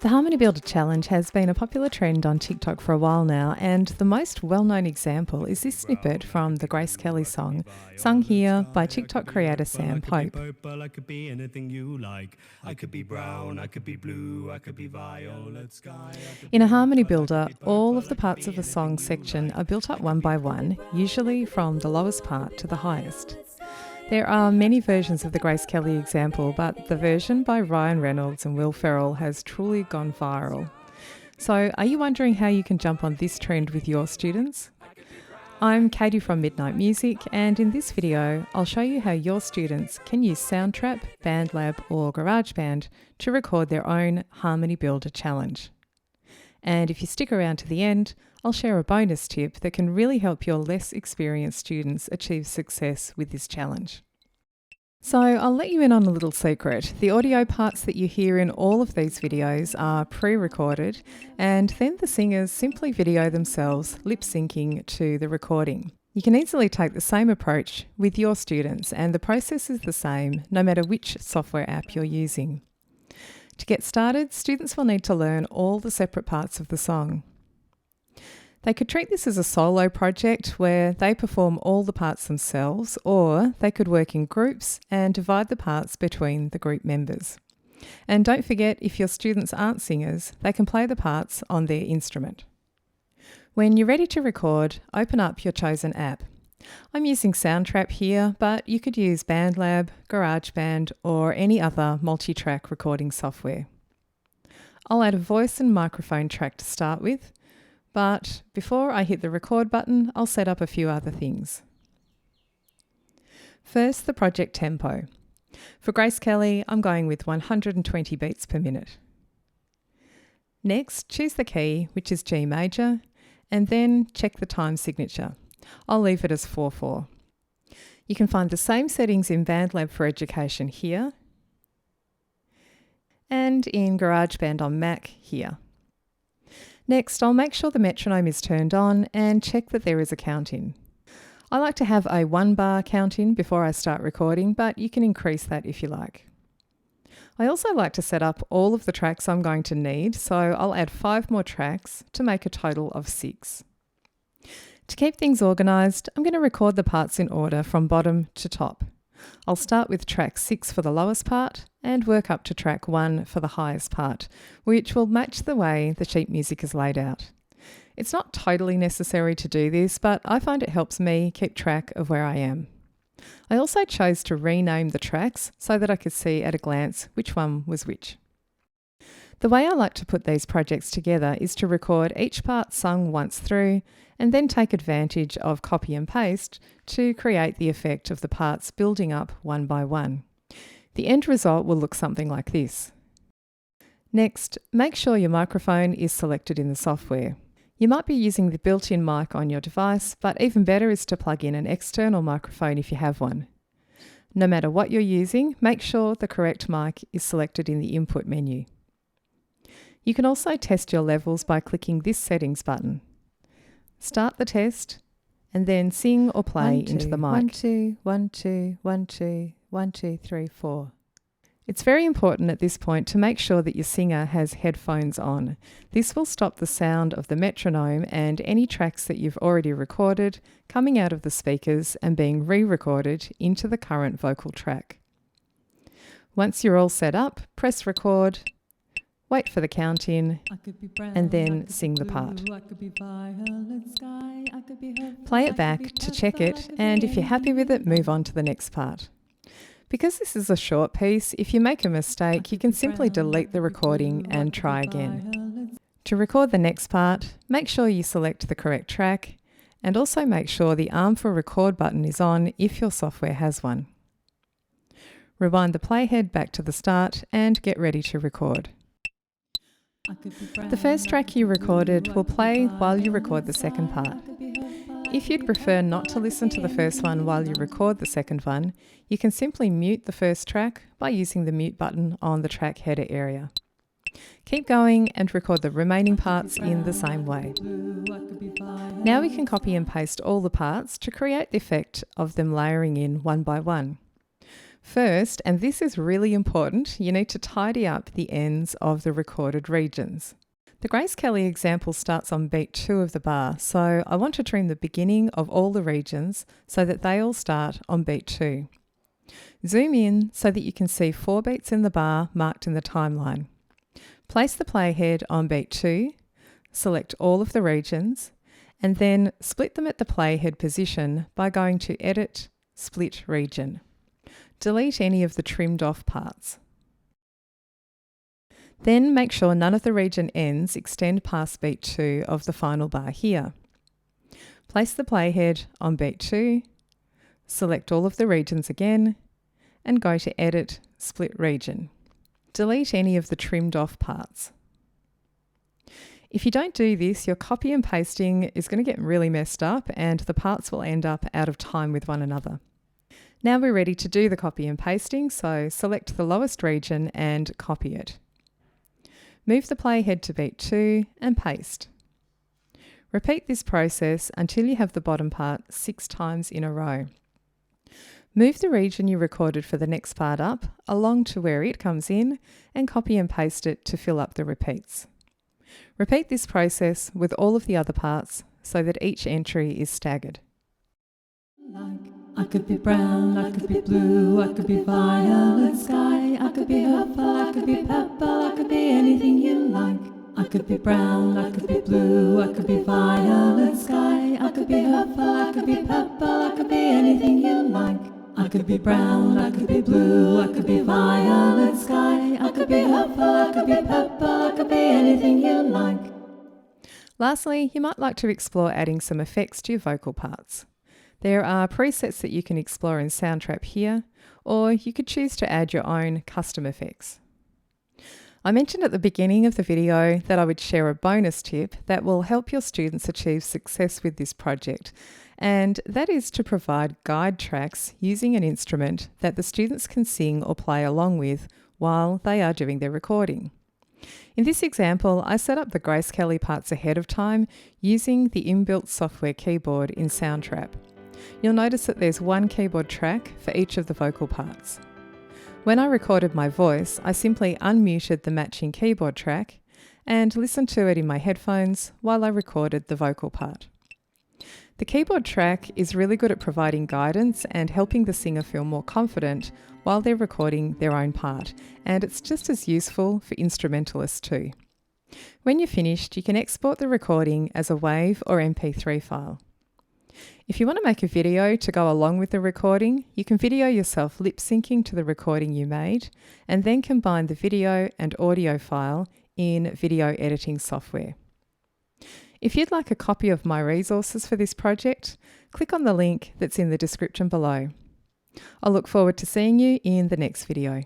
The Harmony Builder Challenge has been a popular trend on TikTok for a while now, and the most well-known example is this snippet from the Grace Kelly song, sung here by TikTok creator Sam Pope. I could be anything you like. I could be brown, I could be blue, I could be violet sky. In a Harmony Builder, all of the parts of a song section are built up one by one, usually from the lowest part to the highest. There are many versions of the Grace Kelly example, but the version by Ryan Reynolds and Will Ferrell has truly gone viral. So, are you wondering how you can jump on this trend with your students? I'm Katie from Midnight Music, and in this video, I'll show you how your students can use Soundtrap, Bandlab or GarageBand to record their own Harmony Builder challenge. And if you stick around to the end, I'll share a bonus tip that can really help your less experienced students achieve success with this challenge. So I'll let you in on a little secret. The audio parts that you hear in all of these videos are pre-recorded, and then the singers simply video themselves lip-syncing to the recording. You can easily take the same approach with your students, and the process is the same no matter which software app you're using. To get started, students will need to learn all the separate parts of the song. They could treat this as a solo project where they perform all the parts themselves, or they could work in groups and divide the parts between the group members. And don't forget, if your students aren't singers, they can play the parts on their instrument. When you're ready to record, open up your chosen app. I'm using Soundtrap here, but you could use Bandlab, GarageBand, or any other multi-track recording software. I'll add a voice and microphone track to start with, but before I hit the record button, I'll set up a few other things. First, the project tempo. For Grace Kelly, I'm going with 120 beats per minute. Next, choose the key, which is G major, and then check the time signature. I'll leave it as 4/4. You can find the same settings in Bandlab for Education here, and in GarageBand on Mac here. Next, I'll make sure the metronome is turned on and check that there is a count in. I like to have a 1-bar count in before I start recording, but you can increase that if you like. I also like to set up all of the tracks I'm going to need, so I'll add 5 more tracks to make a total of 6. To keep things organised, I'm going to record the parts in order from bottom to top. I'll start with track 6 for the lowest part and work up to track 1 for the highest part, which will match the way the sheet music is laid out. It's not totally necessary to do this, but I find it helps me keep track of where I am. I also chose to rename the tracks so that I could see at a glance which one was which. The way I like to put these projects together is to record each part sung once through and then take advantage of copy and paste to create the effect of the parts building up one by one. The end result will look something like this. Next, make sure your microphone is selected in the software. You might be using the built-in mic on your device, but even better is to plug in an external microphone if you have one. No matter what you're using, make sure the correct mic is selected in the input menu. You can also test your levels by clicking this settings button. Start the test and then sing or play into the mic. 1, 2, 1, 2, 1, 2, 1, 2, 3, 4. It's very important at this point to make sure that your singer has headphones on. This will stop the sound of the metronome and any tracks that you've already recorded coming out of the speakers and being re-recorded into the current vocal track. Once you're all set up, press record, wait for the count in, and then sing the part. Play it back to check it, and if you're happy with it, move on to the next part. Because this is a short piece, if you make a mistake, you can simply delete the recording and try again. To record the next part, make sure you select the correct track, and also make sure the arm for record button is on if your software has one. Rewind the playhead back to the start and get ready to record. The first track you recorded will play while you record the second part. If you'd prefer not to listen to the first one while you record the second one, you can simply mute the first track by using the mute button on the track header area. Keep going and record the remaining parts in the same way. Now we can copy and paste all the parts to create the effect of them layering in one by one. First, and this is really important, you need to tidy up the ends of the recorded regions. The Grace Kelly example starts on beat 2 of the bar, so I want to trim the beginning of all the regions so that they all start on beat 2. Zoom in so that you can see 4 beats in the bar marked in the timeline. Place the playhead on beat 2, select all of the regions, and then split them at the playhead position by going to Edit, Split Region. Delete any of the trimmed off parts. Then make sure none of the region ends extend past beat 2 of the final bar here. Place the playhead on beat 2, select all of the regions again, and go to Edit, Split Region. Delete any of the trimmed off parts. If you don't do this, your copy and pasting is going to get really messed up and the parts will end up out of time with one another. Now we're ready to do the copy and pasting, so select the lowest region and copy it. Move the playhead to beat 2 and paste. Repeat this process until you have the bottom part 6 times in a row. Move the region you recorded for the next part up along to where it comes in and copy and paste it to fill up the repeats. Repeat this process with all of the other parts so that each entry is staggered. I could be brown, I could be blue, I could be violet sky, I could be purple, I could be purple, I could be anything you like. I could be brown, I could be blue, I could be violet sky, I could be purple, I could be purple, I could be anything you like. I could be brown, I could be blue, I could be violet sky, I could be purple, I could be purple, I could be anything you like. Lastly, you might like to explore adding some effects to your vocal parts. There are presets that you can explore in Soundtrap here, or you could choose to add your own custom effects. I mentioned at the beginning of the video that I would share a bonus tip that will help your students achieve success with this project, and that is to provide guide tracks using an instrument that the students can sing or play along with while they are doing their recording. In this example, I set up the Grace Kelly parts ahead of time using the inbuilt software keyboard in Soundtrap. You'll notice that there's one keyboard track for each of the vocal parts. When I recorded my voice, I simply unmuted the matching keyboard track and listened to it in my headphones while I recorded the vocal part. The keyboard track is really good at providing guidance and helping the singer feel more confident while they're recording their own part, and it's just as useful for instrumentalists too. When you're finished, you can export the recording as a WAV or MP3 file. If you want to make a video to go along with the recording, you can video yourself lip syncing to the recording you made and then combine the video and audio file in video editing software. If you'd like a copy of my resources for this project, click on the link that's in the description below. I look forward to seeing you in the next video.